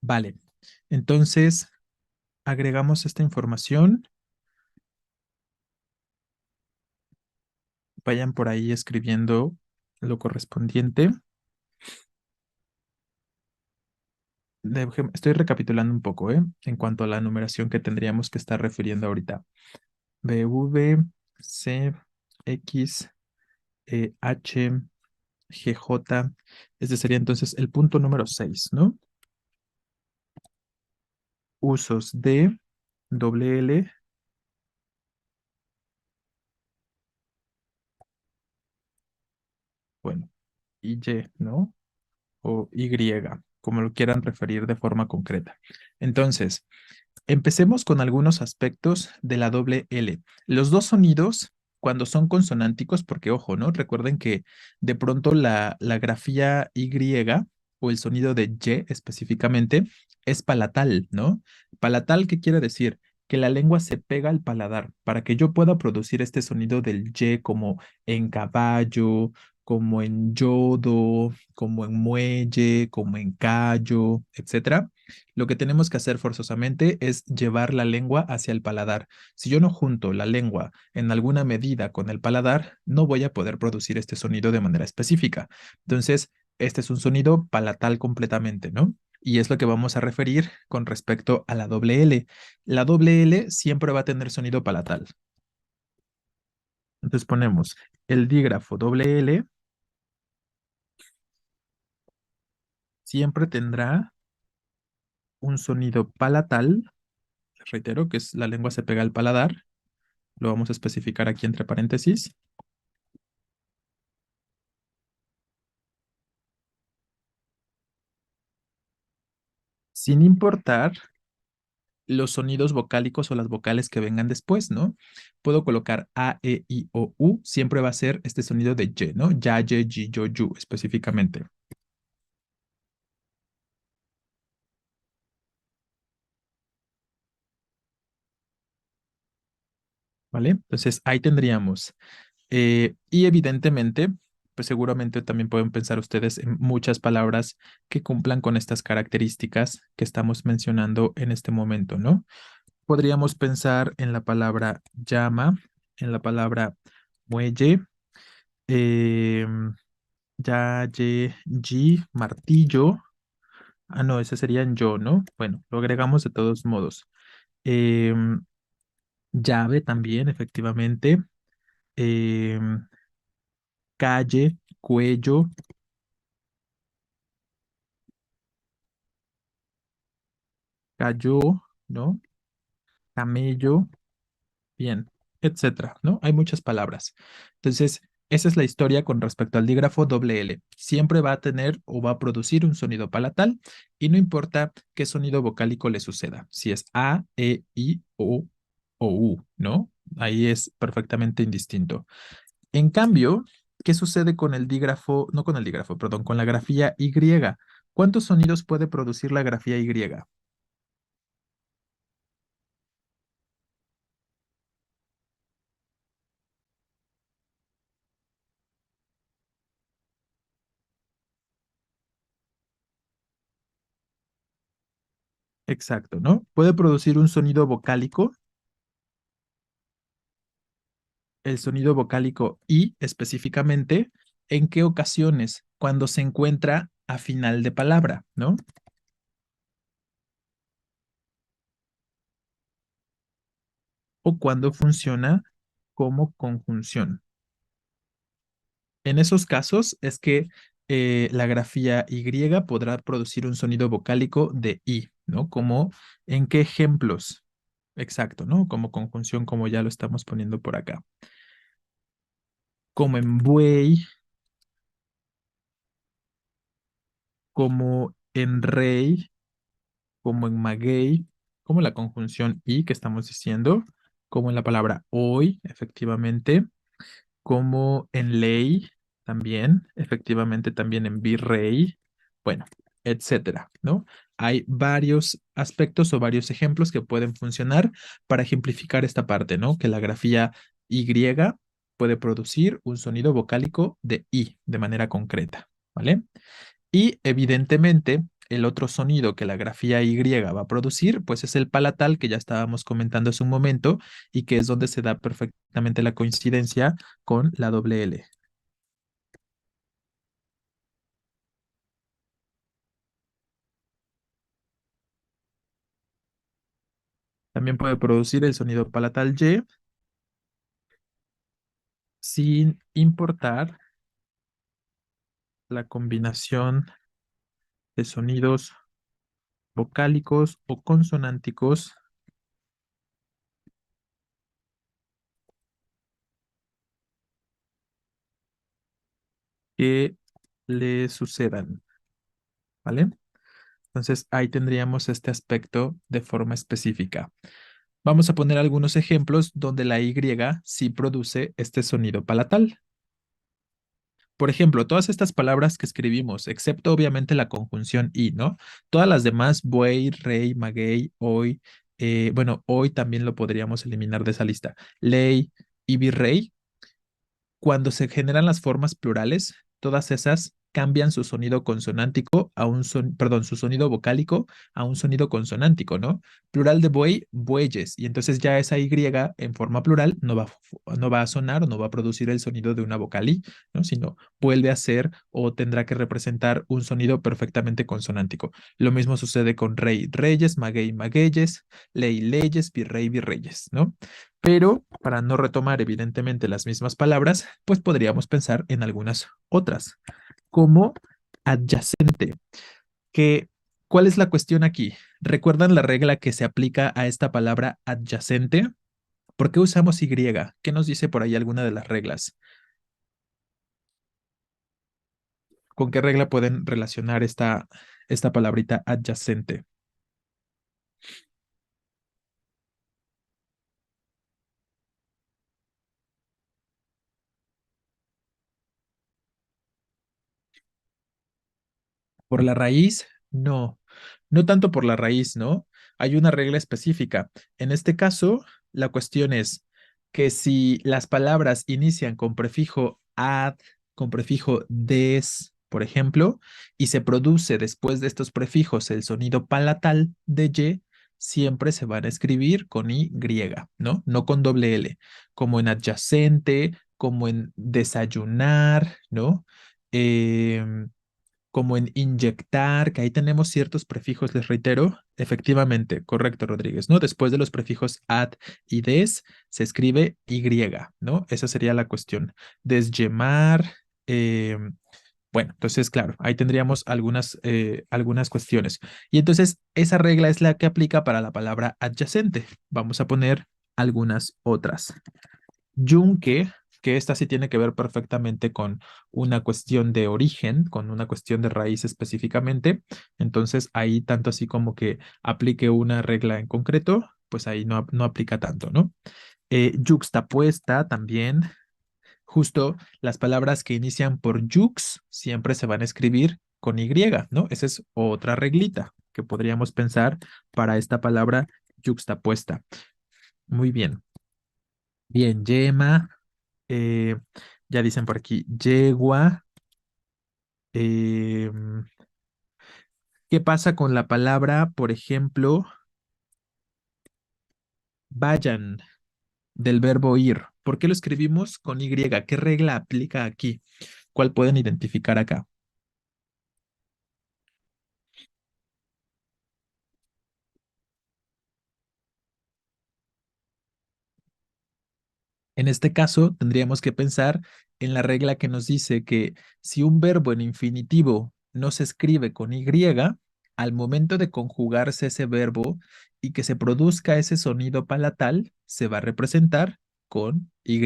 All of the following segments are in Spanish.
Vale. Entonces, agregamos esta información. Vayan por ahí escribiendo lo correspondiente. Estoy recapitulando un poco, en cuanto a la numeración que tendríamos que estar refiriendo ahorita. B, V, C, X, H, G, J. Este sería entonces el punto número 6, ¿no? Usos de doble L, bueno, y Y, ¿no? O Y, como lo quieran referir de forma concreta. Entonces, empecemos con algunos aspectos de la doble L. Los dos sonidos, cuando son consonánticos, porque ojo, ¿no? Recuerden que de pronto la grafía Y o el sonido de Y específicamente es palatal, ¿no? Palatal, ¿qué quiere decir? Que la lengua se pega al paladar para que yo pueda producir este sonido del Y como en caballo, como en yodo, como en muelle, como en callo, etcétera. Lo que tenemos que hacer forzosamente es llevar la lengua hacia el paladar. Si yo no junto la lengua en alguna medida con el paladar, no voy a poder producir este sonido de manera específica. Entonces, este es un sonido palatal completamente, ¿no? Y es lo que vamos a referir con respecto a la doble L. La doble L siempre va a tener sonido palatal. Entonces ponemos el dígrafo doble L siempre tendrá un sonido palatal, reitero que es la lengua se pega al paladar, lo vamos a especificar aquí entre paréntesis, sin importar los sonidos vocálicos o las vocales que vengan después, ¿no? Puedo colocar A, E, I, O, U, siempre va a ser este sonido de Y, ¿no? Ya, ye, yi, yo, yu, específicamente, ¿vale? Entonces ahí tendríamos. Y evidentemente, pues seguramente también pueden pensar ustedes en muchas palabras que cumplan con estas características que estamos mencionando en este momento, ¿no? Podríamos pensar en la palabra llama, en la palabra muelle, em, ya, ye, yi, martillo. Ah, no, ese sería en yo, ¿no? Bueno, lo agregamos de todos modos. Em, llave también, efectivamente. Em, calle, cuello, cayó, ¿no? Camello, bien, etcétera, ¿no? Hay muchas palabras. Entonces, esa es la historia con respecto al dígrafo doble L. Siempre va a tener o va a producir un sonido palatal y no importa qué sonido vocálico le suceda, si es A, E, I, o U, ¿no? Ahí es perfectamente indistinto. En cambio, ¿qué sucede con el dígrafo, no con el dígrafo, perdón, con la grafía Y? ¿Cuántos sonidos puede producir la grafía Y? Exacto, ¿no? Puede producir un sonido vocálico, el sonido vocálico y específicamente en qué ocasiones, cuando se encuentra a final de palabra, ¿no? O cuando funciona como conjunción. En esos casos es que la grafía Y podrá producir un sonido vocálico de I, ¿no? Como en qué ejemplos. Exacto, ¿no? Como conjunción, como ya lo estamos poniendo por acá. Como en buey, como en rey, como en maguey, como la conjunción y que estamos diciendo, como en la palabra hoy, efectivamente, como en ley, también, efectivamente, también en virrey, bueno, etcétera, ¿no? Hay varios aspectos o varios ejemplos que pueden funcionar para ejemplificar esta parte, ¿no? Que la grafía Y puede producir un sonido vocálico de I de manera concreta, ¿vale? Y evidentemente, el otro sonido que la grafía Y va a producir, pues es el palatal que ya estábamos comentando hace un momento y que es donde se da perfectamente la coincidencia con la doble L. También puede producir el sonido palatal Y sin importar la combinación de sonidos vocálicos o consonánticos que le sucedan, ¿vale? Entonces ahí tendríamos este aspecto de forma específica. Vamos a poner algunos ejemplos donde la Y sí produce este sonido palatal. Por ejemplo, todas estas palabras que escribimos, excepto obviamente la conjunción y, ¿no? Todas las demás, buey, rey, maguey, hoy, bueno, hoy también lo podríamos eliminar de esa lista. Ley y virrey, cuando se generan las formas plurales, todas esas cambian su sonido consonántico a un perdón, su sonido vocálico a un sonido consonántico, ¿no? Plural de buey, bueyes, y entonces ya esa Y en forma plural no va a sonar o no va a producir el sonido de una vocal I, ¿no? Sino vuelve a ser o tendrá que representar un sonido perfectamente consonántico. Lo mismo sucede con rey, reyes, maguey, magueyes, ley, leyes, virrey, virreyes, ¿no? Pero para no retomar evidentemente las mismas palabras, pues podríamos pensar en algunas otras, como adyacente, que ¿cuál es la cuestión aquí? ¿Recuerdan la regla que se aplica a esta palabra adyacente? ¿Por qué usamos Y? ¿Qué nos dice por ahí alguna de las reglas? ¿Con qué regla pueden relacionar esta palabrita adyacente? Por la raíz, no, no tanto por la raíz, ¿no? Hay una regla específica. En este caso, la cuestión es que si las palabras inician con prefijo ad, con prefijo des, por ejemplo, y se produce después de estos prefijos el sonido palatal de y, siempre se van a escribir con y, ¿no? No con doble L, como en adyacente, como en desayunar, ¿no? Em, como en inyectar, que ahí tenemos ciertos prefijos, les reitero. Efectivamente, correcto, Rodríguez, ¿no? Después de los prefijos ad y des, se escribe Y, ¿no? Esa sería la cuestión. Desyemar, eh, bueno, entonces, claro, ahí tendríamos algunas cuestiones. Y entonces, esa regla es la que aplica para la palabra adyacente. Vamos a poner algunas otras. Yunque, que esta sí tiene que ver perfectamente con una cuestión de origen, con una cuestión de raíz específicamente. Entonces, ahí tanto así como que aplique una regla en concreto, pues ahí no aplica tanto, ¿no? Yuxtapuesta también, justo las palabras que inician por yux siempre se van a escribir con Y, ¿no? Esa es otra reglita que podríamos pensar para esta palabra yuxtapuesta. Muy bien. Bien, yema. Eh, ya dicen por aquí, yegua. em, ¿Qué pasa con la palabra, por ejemplo, vayan del verbo ir? ¿Por qué lo escribimos con Y? ¿Qué regla aplica aquí? ¿Cuál pueden identificar acá? En este caso, tendríamos que pensar en la regla que nos dice que si un verbo en infinitivo no se escribe con Y, al momento de conjugarse ese verbo y que se produzca ese sonido palatal, se va a representar con Y,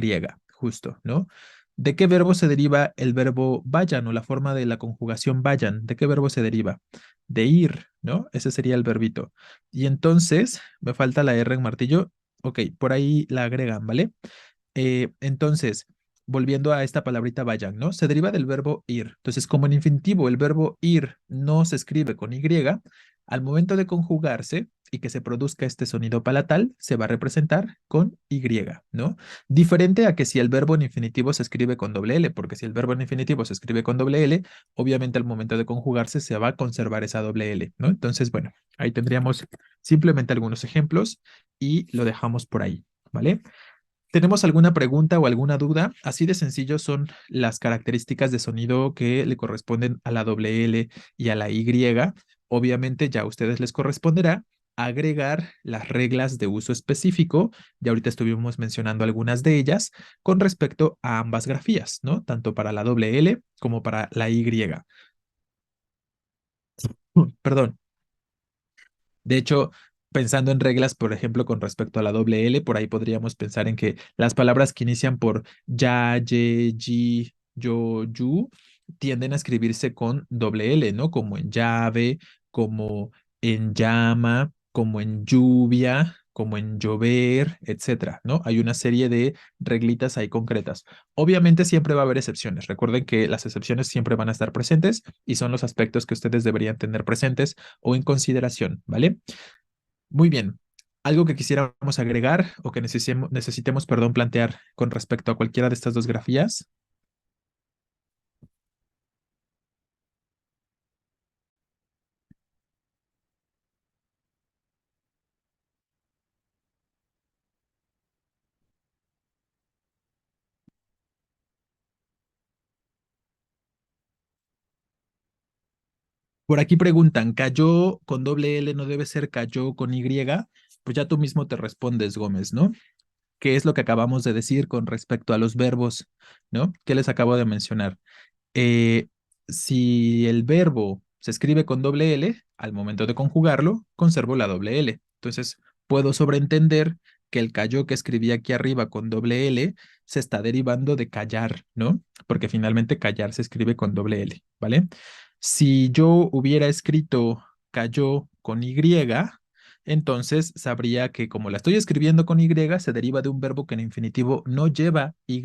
justo, ¿no? ¿De qué verbo se deriva el verbo vayan o la forma de la conjugación vayan? ¿De qué verbo se deriva? De ir, ¿no? Ese sería el verbito. Y entonces, me falta la R en martillo. Ok, por ahí la agregan, ¿vale? Entonces, volviendo a esta palabrita vayan, ¿no? Se deriva del verbo ir. Entonces, como en infinitivo el verbo ir no se escribe con Y, al momento de conjugarse, y que se produzca este sonido palatal, se va a representar con Y, ¿no? Diferente a que si el verbo en infinitivo se escribe con doble L, porque si el verbo en infinitivo se escribe con doble L, obviamente al momento de conjugarse se va a conservar esa doble L, ¿no? Entonces, bueno, ahí tendríamos simplemente algunos ejemplos y lo dejamos por ahí, ¿vale? ¿Tenemos alguna pregunta o alguna duda? Así de sencillo son las características de sonido que le corresponden a la doble L y a la Y. Obviamente ya a ustedes les corresponderá agregar las reglas de uso específico. Ya ahorita estuvimos mencionando algunas de ellas con respecto a ambas grafías, ¿no? Tanto para la doble L como para la Y. Perdón. De hecho, pensando en reglas, por ejemplo, con respecto a la doble L, por ahí podríamos pensar en que las palabras que inician por ya, ye, yi, yo, yu, tienden a escribirse con doble L, ¿no? Como en llave, como en llama, como en lluvia, como en llover, etcétera, ¿no? Hay una serie de reglitas ahí concretas. Obviamente siempre va a haber excepciones. Recuerden que las excepciones siempre van a estar presentes y son los aspectos que ustedes deberían tener presentes o en consideración, ¿vale? Muy bien. ¿Algo que quisiéramos agregar o que necesitemos, perdón, plantear con respecto a cualquiera de estas dos grafías? Por aquí preguntan, ¿cayó con doble L no debe ser cayó con Y? Pues ya tú mismo te respondes, Gómez, ¿no? ¿Qué es lo que acabamos de decir con respecto a los verbos, ¿no? ¿Qué les acabo de mencionar? eh, si el verbo se escribe con doble L, al momento de conjugarlo, conservo la doble L. Entonces, puedo sobreentender que el cayó que escribí aquí arriba con doble L se está derivando de callar, ¿no? Porque finalmente callar se escribe con doble L, ¿vale? Si yo hubiera escrito cayó con Y, entonces sabría que como la estoy escribiendo con Y, se deriva de un verbo que en infinitivo no lleva Y,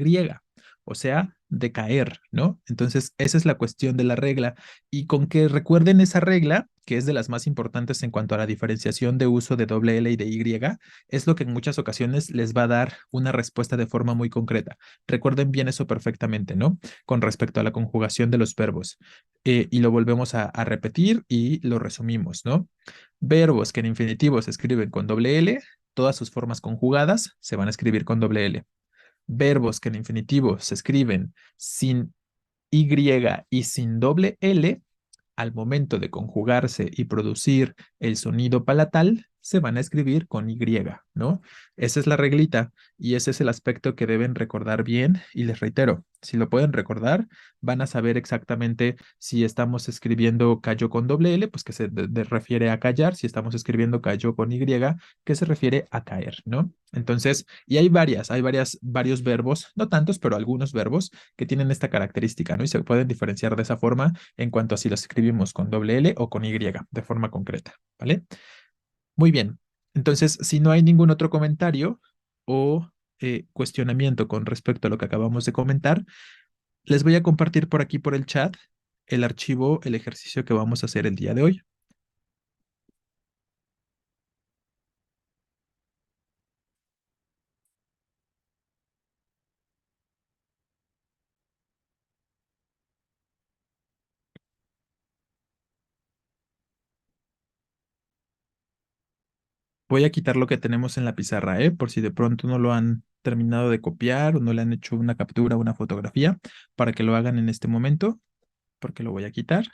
o sea, de caer, ¿no? Entonces, esa es la cuestión de la regla. Y con que recuerden esa regla, que es de las más importantes en cuanto a la diferenciación de uso de doble L y de Y, es lo que en muchas ocasiones les va a dar una respuesta de forma muy concreta. Recuerden bien eso perfectamente, ¿no? Con respecto a la conjugación de los verbos. Y lo volvemos a repetir y lo resumimos, ¿no? Verbos que en infinitivo se escriben con doble L, todas sus formas conjugadas se van a escribir con doble L. Verbos que en infinitivo se escriben sin Y y sin doble L, al momento de conjugarse y producir el sonido palatal, se van a escribir con Y, ¿no? Esa es la reglita y ese es el aspecto que deben recordar bien. Y les reitero, si lo pueden recordar, van a saber exactamente si estamos escribiendo cayó con doble L, pues que se refiere a callar, si estamos escribiendo cayó con Y, que se refiere a caer, ¿no? Entonces, y varios verbos, no tantos, pero algunos verbos que tienen esta característica, ¿no? Y se pueden diferenciar de esa forma en cuanto a si los escribimos con doble L o con Y de forma concreta, ¿vale? Muy bien. Entonces, si no hay ningún otro comentario o cuestionamiento con respecto a lo que acabamos de comentar, les voy a compartir por aquí por el chat el archivo, el ejercicio que vamos a hacer el día de hoy. Voy a quitar lo que tenemos en la pizarra, ¿eh? Por si de pronto no lo han terminado de copiar o no le han hecho una captura o una fotografía, para que lo hagan en este momento, porque lo voy a quitar.